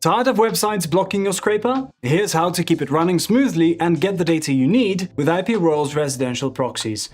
Tired of websites blocking your scraper? Here's how to keep it running smoothly and get the data you need with IP Royal's residential proxies.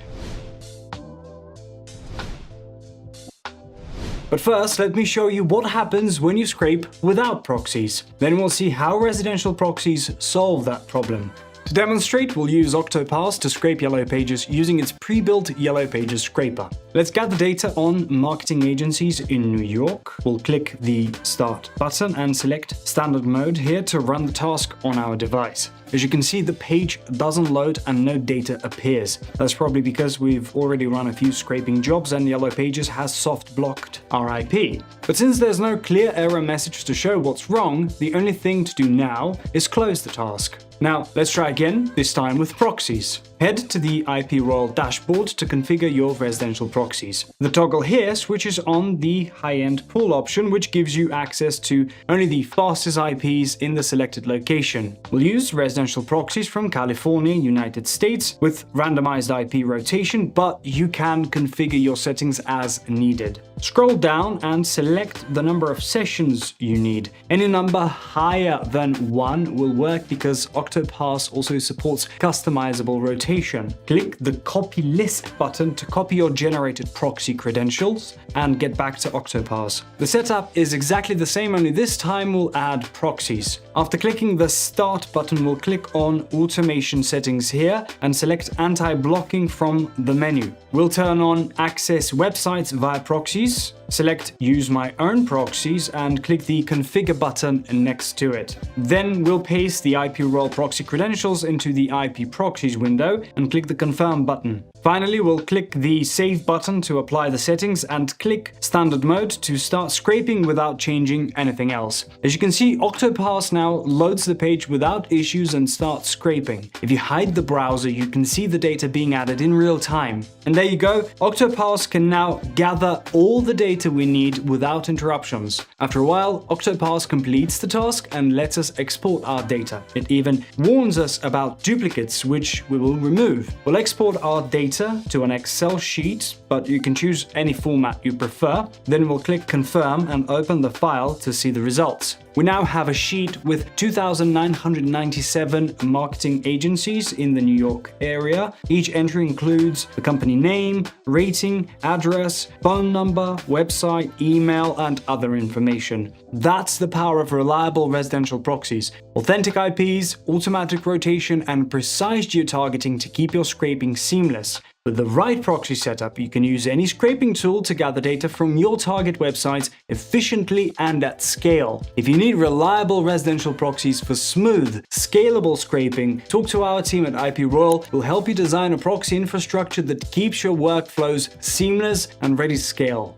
But first, let me show you what happens when you scrape without proxies. Then we'll see how residential proxies solve that problem. To demonstrate, we'll use Octopass to scrape Yellow Pages using its pre-built Yellow Pages scraper. Let's gather data on marketing agencies in New York. We'll click the Start button and select Standard Mode here to run the task on our device. As you can see, the page doesn't load and no data appears. That's probably because we've already run a few scraping jobs and Yellow Pages has soft blocked our IP. But since there's no clear error message to show what's wrong, the only thing to do now is close the task. Now, let's try again, this time with proxies. Head to the IP Royal dashboard to configure your residential proxies. The toggle here switches on the high-end pool option, which gives you access to only the fastest IPs in the selected location. We'll use residential proxies from California, United States, with randomized IP rotation, but you can configure your settings as needed. Scroll down and select the number of sessions you need. Any number higher than 1 will work because Octopass also supports customizable rotation. Click the Copy List button to copy your generated proxy credentials and get back to Octopass. The setup is exactly the same, only this time we'll add proxies. After clicking the Start button, we'll click on Automation Settings here and select Anti-Blocking from the menu. We'll turn on Access Websites via Proxies, select Use My Own Proxies and click the Configure button next to it. Then we'll paste the IP Royal proxy credentials into the IP Proxies window and click the Confirm button. Finally, we'll click the Save button to apply the settings and click Standard Mode to start scraping without changing anything else. As you can see, Octopass now loads the page without issues and starts scraping. If you hide the browser, you can see the data being added in real time. And there you go, Octopass can now gather all the data we need without interruptions. After a while, Octopass completes the task and lets us export our data. It even warns us about duplicates, which we will remove. We'll export our data to an Excel sheet, but you can choose any format you prefer. Then we'll click Confirm and open the file to see the results. We now have a sheet with 2,997 marketing agencies in the New York area. Each entry includes the company name, rating, address, phone number, website, email, and other information. That's the power of reliable residential proxies. Authentic IPs, automatic rotation, and precise geotargeting to keep your scraping seamless. With the right proxy setup, you can use any scraping tool to gather data from your target websites efficiently and at scale. If you need reliable residential proxies for smooth, scalable scraping, talk to our team at IP Royal. We'll help you design a proxy infrastructure that keeps your workflows seamless and ready to scale.